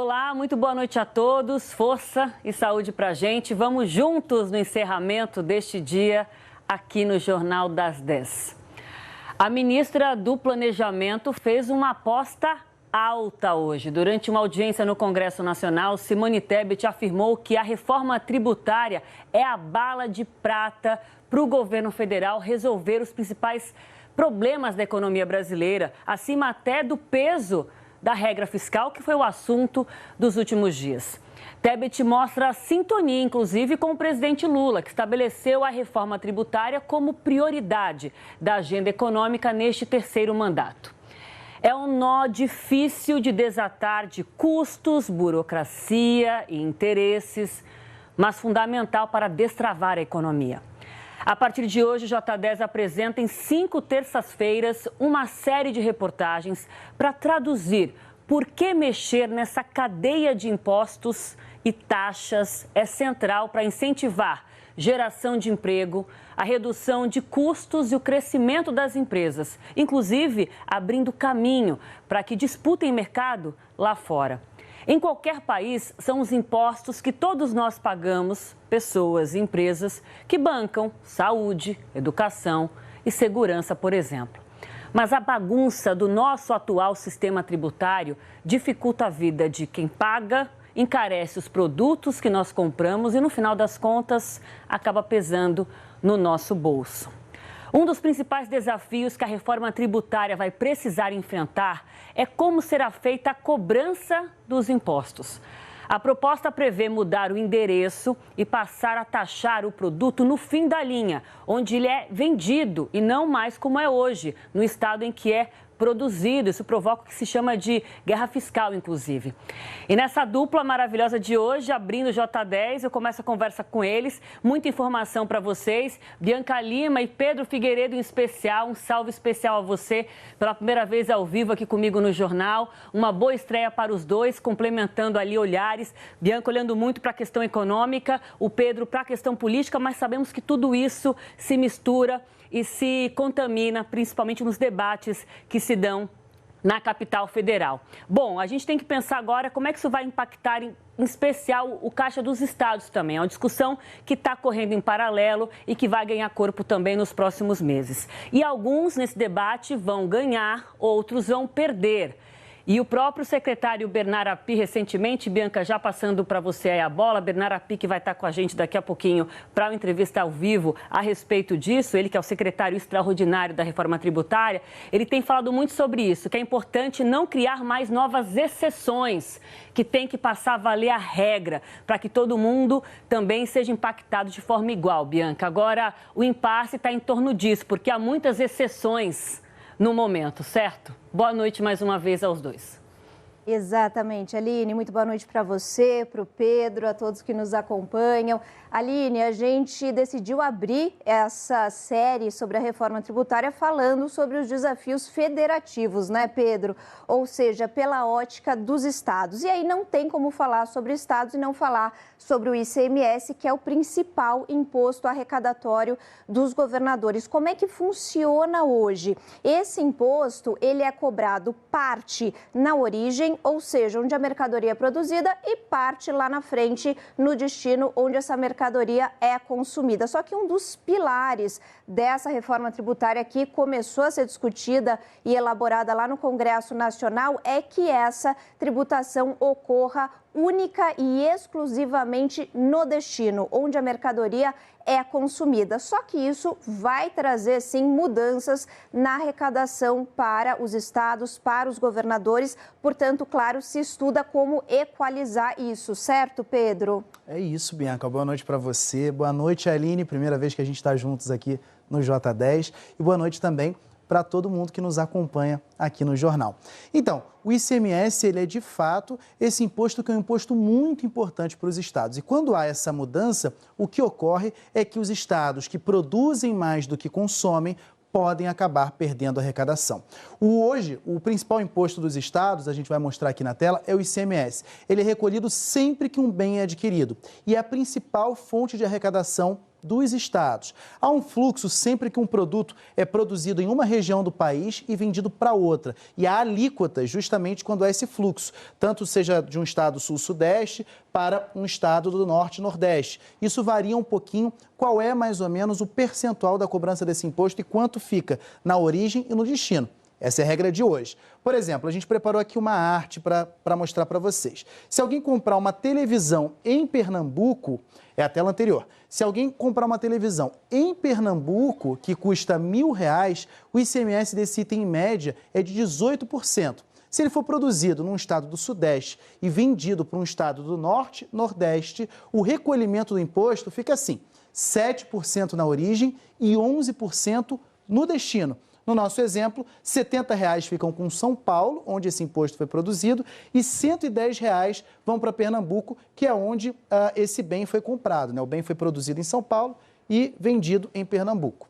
Olá, muito boa noite a todos. Força e saúde pra gente. Vamos juntos no encerramento deste dia aqui no Jornal das 10. A ministra do Planejamento fez uma aposta alta hoje. Durante uma audiência no Congresso Nacional, Simone Tebet afirmou que a reforma tributária é a bala de prata para o governo federal resolver os principais problemas da economia brasileira, acima até do peso da regra fiscal, que foi o assunto dos últimos dias. Tebet mostra sintonia, inclusive, com o presidente Lula, que estabeleceu a reforma tributária como prioridade da agenda econômica neste terceiro mandato. É um nó difícil de desatar de custos, burocracia e interesses, mas fundamental para destravar a economia. A partir de hoje, o J10 apresenta em 5 terças-feiras uma série de reportagens para traduzir por que mexer nessa cadeia de impostos e taxas é central para incentivar geração de emprego, a redução de custos e o crescimento das empresas, inclusive abrindo caminho para que disputem mercado lá fora. Em qualquer país, são os impostos que todos nós pagamos, pessoas e empresas, que bancam saúde, educação e segurança, por exemplo. Mas a bagunça do nosso atual sistema tributário dificulta a vida de quem paga, encarece os produtos que nós compramos e, no final das contas, acaba pesando no nosso bolso. Um dos principais desafios que a reforma tributária vai precisar enfrentar é como será feita a cobrança dos impostos. A proposta prevê mudar o endereço e passar a taxar o produto no fim da linha, onde ele é vendido e não mais como é hoje, no estado em que é produzido. Isso provoca o que se chama de guerra fiscal, inclusive. E nessa dupla maravilhosa de hoje, abrindo o J10, eu começo a conversa com eles. Muita informação para vocês. Bianca Lima e Pedro Figueiredo em especial. Um salve especial a você pela primeira vez ao vivo aqui comigo no jornal. Uma boa estreia para os dois, complementando ali olhares. Bianca olhando muito para a questão econômica, o Pedro para a questão política, mas sabemos que tudo isso se mistura e se contamina, principalmente nos debates que se dão na capital federal. Bom, a gente tem que pensar agora como é que isso vai impactar, em especial, o caixa dos estados também. É uma discussão que está correndo em paralelo e que vai ganhar corpo também nos próximos meses. E alguns nesse debate vão ganhar, outros vão perder. E o próprio secretário Bernard Api, recentemente, Bianca, já passando para você aí a bola, Bernard Api, que vai estar com a gente daqui a pouquinho para uma entrevista ao vivo a respeito disso, ele que é o secretário extraordinário da reforma tributária, ele tem falado muito sobre isso, que é importante não criar mais novas exceções, que tem que passar a valer a regra, para que todo mundo também seja impactado de forma igual, Bianca. Agora, o impasse está em torno disso, porque há muitas exceções no momento, certo? Boa noite mais uma vez aos dois. Exatamente, Aline, muito boa noite para você, para o Pedro, a todos que nos acompanham. Aline, a gente decidiu abrir essa série sobre a reforma tributária falando sobre os desafios federativos, né, Pedro? Ou seja, pela ótica dos estados. E aí não tem como falar sobre estados e não falar sobre o ICMS, que é o principal imposto arrecadatório dos governadores. Como é que funciona hoje? Esse imposto, ele é cobrado parte na origem, ou seja, onde a mercadoria é produzida, e parte lá na frente, no destino, onde essa mercadoria é consumida. Só que um dos pilares dessa reforma tributária que começou a ser discutida e elaborada lá no Congresso Nacional é que essa tributação ocorra única e exclusivamente no destino, onde a mercadoria é consumida. Só que isso vai trazer, sim, mudanças na arrecadação para os estados, para os governadores. Portanto, claro, se estuda como equalizar isso, certo, Pedro? É isso, Bianca. Boa noite para você. Boa noite, Aline. Primeira vez que a gente está juntos aqui no J10. E boa noite também para todo mundo que nos acompanha aqui no jornal. Então, o ICMS, ele é de fato esse imposto que é um imposto muito importante para os estados. E quando há essa mudança, o que ocorre é que os estados que produzem mais do que consomem podem acabar perdendo a arrecadação. Hoje, o principal imposto dos estados, a gente vai mostrar aqui na tela, é o ICMS. Ele é recolhido sempre que um bem é adquirido e é a principal fonte de arrecadação dos estados. Há um fluxo sempre que um produto é produzido em uma região do país e vendido para outra. E há alíquotas justamente quando há esse fluxo, tanto seja de um estado sul-sudeste para um estado do norte-nordeste. Isso varia um pouquinho. Qual é mais ou menos o percentual da cobrança desse imposto e quanto fica na origem e no destino? Essa é a regra de hoje. Por exemplo, a gente preparou aqui uma arte para mostrar para vocês. Se alguém comprar uma televisão em Pernambuco, é a tela anterior. Se alguém comprar uma televisão em Pernambuco, que custa R$1.000, o ICMS desse item, em média, é de 18%. Se ele for produzido num estado do Sudeste e vendido para um estado do Norte, Nordeste, o recolhimento do imposto fica assim, 7% na origem e 11% no destino. No nosso exemplo, R$70 ficam com São Paulo, onde esse imposto foi produzido, e R$110 vão para Pernambuco, que é onde esse bem foi comprado, né? O bem foi produzido em São Paulo e vendido em Pernambuco.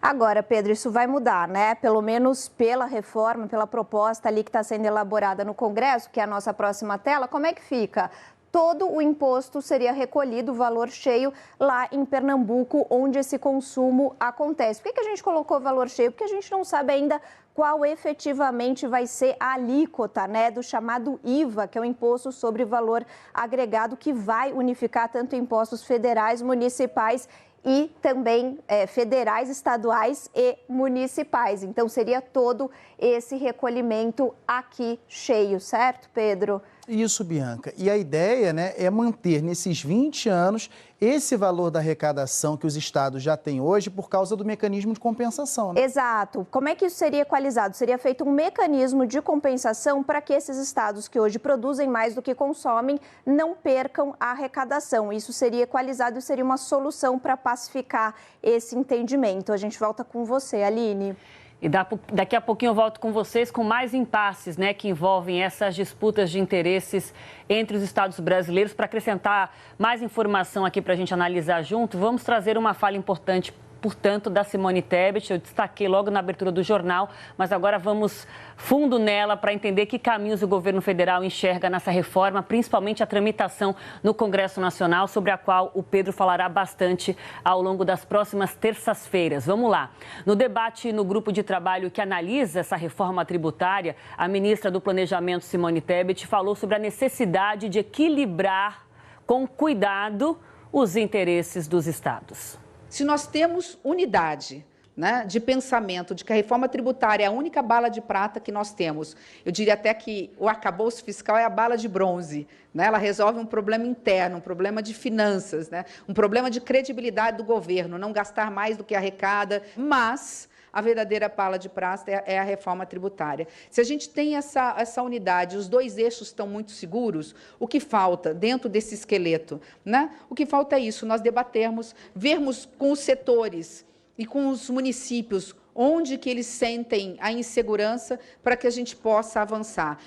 Agora, Pedro, isso vai mudar, né? Pelo menos pela reforma, pela proposta ali que está sendo elaborada no Congresso, que é a nossa próxima tela, como é que fica? Todo o imposto seria recolhido, o valor cheio, lá em Pernambuco, onde esse consumo acontece. Por que a gente colocou valor cheio? Porque a gente não sabe ainda qual efetivamente vai ser a alíquota, né, do chamado IVA, que é o Imposto sobre Valor Agregado, que vai unificar tanto impostos federais, municipais e também federais, estaduais e municipais. Então, seria todo esse recolhimento aqui cheio, certo, Pedro? Isso, Bianca. E a ideia, né, é manter nesses 20 anos esse valor da arrecadação que os estados já têm hoje por causa do mecanismo de compensação, né? Exato. Como é que isso seria equalizado? Seria feito um mecanismo de compensação para que esses estados que hoje produzem mais do que consomem não percam a arrecadação. Isso seria equalizado e seria uma solução para pacificar esse entendimento. A gente volta com você, Aline. E daqui a pouquinho eu volto com vocês com mais impasses, né, que envolvem essas disputas de interesses entre os estados brasileiros. Para acrescentar mais informação aqui para a gente analisar junto, vamos trazer uma fala importante, portanto, da Simone Tebet. Eu destaquei logo na abertura do jornal, mas agora vamos fundo nela para entender que caminhos o governo federal enxerga nessa reforma, principalmente a tramitação no Congresso Nacional, sobre a qual o Pedro falará bastante ao longo das próximas terças-feiras. Vamos lá. No debate no grupo de trabalho que analisa essa reforma tributária, a ministra do Planejamento, Simone Tebet, falou sobre a necessidade de equilibrar com cuidado os interesses dos estados. Se nós temos unidade, né, de pensamento de que a reforma tributária é a única bala de prata que nós temos, eu diria até que o arcabouço fiscal é a bala de bronze, né? Ela resolve um problema interno, um problema de finanças, né? Um problema de credibilidade do governo, não gastar mais do que arrecada, mas a verdadeira bala de prata é a reforma tributária. Se a gente tem essa unidade, os dois eixos estão muito seguros, o que falta dentro desse esqueleto, né? O que falta é isso, nós debatermos, vermos com os setores e com os municípios onde que eles sentem a insegurança para que a gente possa avançar.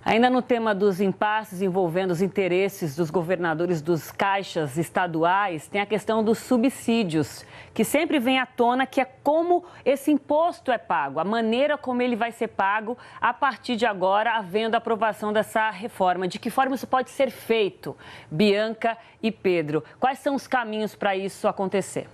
Ainda no tema dos impasses envolvendo os interesses dos governadores dos caixas estaduais, tem a questão dos subsídios, que sempre vem à tona, que é como esse imposto é pago, a maneira como ele vai ser pago a partir de agora, havendo a aprovação dessa reforma. De que forma isso pode ser feito? Bianca e Pedro, quais são os caminhos para isso acontecer?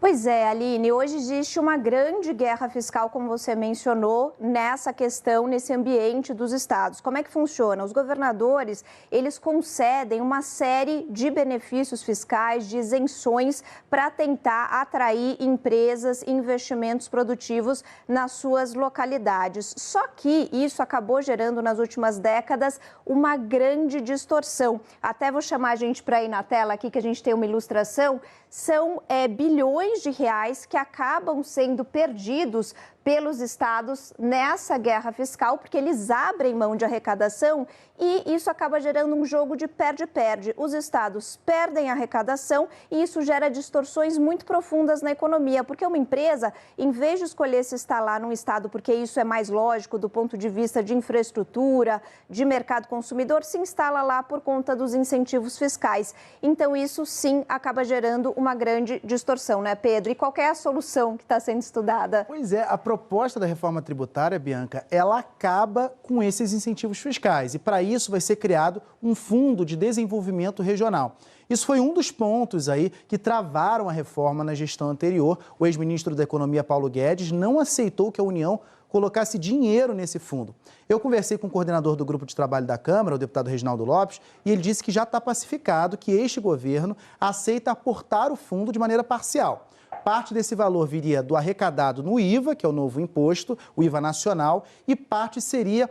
Pois é, Aline, hoje existe uma grande guerra fiscal, como você mencionou, nessa questão, nesse ambiente dos estados. Como é que funciona? Os governadores, eles concedem uma série de benefícios fiscais, de isenções, para tentar atrair empresas e investimentos produtivos nas suas localidades. Só que isso acabou gerando, nas últimas décadas, uma grande distorção. Até vou chamar a gente para ir na tela aqui, que a gente tem uma ilustração. São bilhões de reais que acabam sendo perdidos pelos estados nessa guerra fiscal, porque eles abrem mão de arrecadação e isso acaba gerando um jogo de perde-perde. Os estados perdem a arrecadação e isso gera distorções muito profundas na economia, porque uma empresa, em vez de escolher se instalar num estado, porque isso é mais lógico do ponto de vista de infraestrutura, de mercado consumidor, se instala lá por conta dos incentivos fiscais. Então, isso sim acaba gerando uma grande distorção, né, Pedro? E qual é a solução que está sendo estudada? Pois é, a proposta da reforma tributária, Bianca, ela acaba com esses incentivos fiscais e, para isso, vai ser criado um fundo de desenvolvimento regional. Isso foi um dos pontos aí que travaram a reforma na gestão anterior. O ex-ministro da Economia, Paulo Guedes, não aceitou que a União colocasse dinheiro nesse fundo. Eu conversei com o coordenador do grupo de trabalho da Câmara, o deputado Reginaldo Lopes, e ele disse que já está pacificado que este governo aceita aportar o fundo de maneira parcial. Parte desse valor viria do arrecadado no IVA, que é o novo imposto, o IVA nacional, e parte seria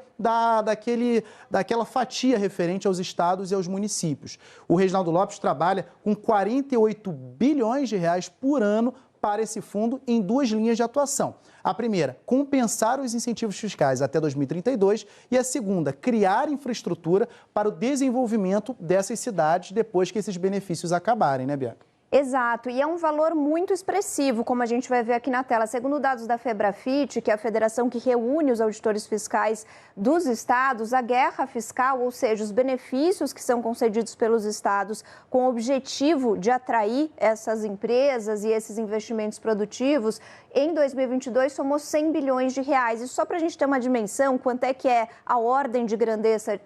daquela fatia referente aos estados e aos municípios. O Reginaldo Lopes trabalha com 48 bilhões de reais por ano para esse fundo em duas linhas de atuação. A primeira, compensar os incentivos fiscais até 2032 e a segunda, criar infraestrutura para o desenvolvimento dessas cidades depois que esses benefícios acabarem, né, Bianca? Exato, e é um valor muito expressivo, como a gente vai ver aqui na tela. Segundo dados da FEBRAFIT, que é a federação que reúne os auditores fiscais dos estados, a guerra fiscal, ou seja, os benefícios que são concedidos pelos estados com o objetivo de atrair essas empresas e esses investimentos produtivos, em 2022 somou 100 bilhões de reais. E só para a gente ter uma dimensão, quanto é que é a ordem de grandeza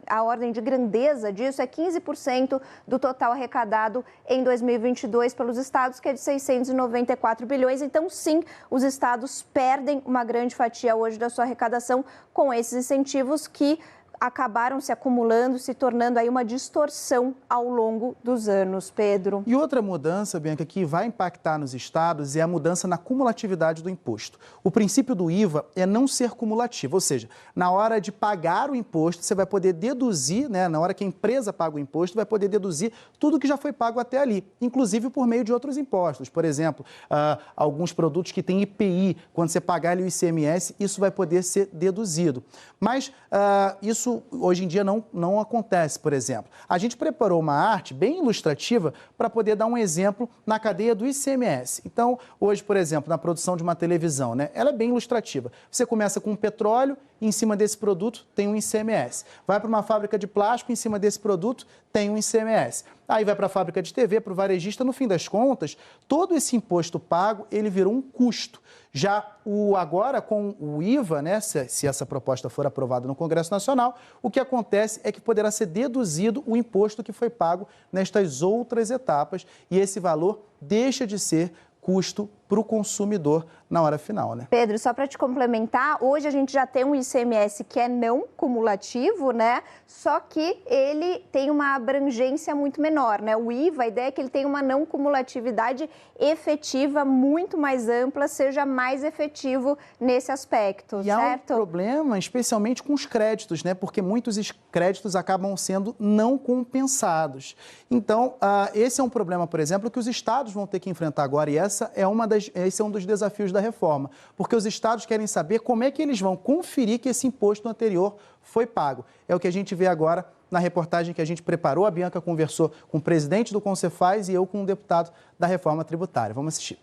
disso, é 15% do total arrecadado em 2022 pelos estados, que é de 694 bilhões. Então, sim, os estados perdem uma grande fatia hoje da sua arrecadação com esses incentivos que acabaram se acumulando, se tornando aí uma distorção ao longo dos anos, Pedro. E outra mudança, Bianca, que vai impactar nos estados é a mudança na cumulatividade do imposto. O princípio do IVA é não ser cumulativo, ou seja, na hora de pagar o imposto, você vai poder deduzir, né, na hora que a empresa paga o imposto, vai poder deduzir tudo que já foi pago até ali, inclusive por meio de outros impostos. Por exemplo, alguns produtos que têm IPI, quando você pagar ali o ICMS, isso vai poder ser deduzido. Mas isso hoje em dia não acontece, por exemplo. A gente preparou uma arte bem ilustrativa para poder dar um exemplo na cadeia do ICMS. Então, hoje, por exemplo, na produção de uma televisão, né, ela é bem ilustrativa. Você começa com petróleo, e em cima desse produto tem um ICMS. Vai para uma fábrica de plástico, em cima desse produto tem um ICMS. Aí vai para a fábrica de TV, para o varejista, no fim das contas, todo esse imposto pago, ele virou um custo. Já agora, com o IVA, né, se essa proposta for aprovada no Congresso Nacional, o que acontece é que poderá ser deduzido o imposto que foi pago nestas outras etapas e esse valor deixa de ser custo para o consumidor na hora final, né? Pedro, só para te complementar, hoje a gente já tem um ICMS que é não cumulativo, né? Só que ele tem uma abrangência muito menor, né? O IVA, a ideia é que ele tem uma não cumulatividade efetiva muito mais ampla, seja mais efetivo nesse aspecto, e certo? Há um problema, especialmente com os créditos, né? Porque muitos créditos acabam sendo não compensados. Então, esse é um problema, por exemplo, que os estados vão ter que enfrentar agora e esse é um dos desafios da reforma, porque os estados querem saber como é que eles vão conferir que esse imposto anterior foi pago. É o que a gente vê agora na reportagem que a gente preparou. A Bianca conversou com o presidente do Concefaz e eu com o deputado da reforma tributária. Vamos assistir.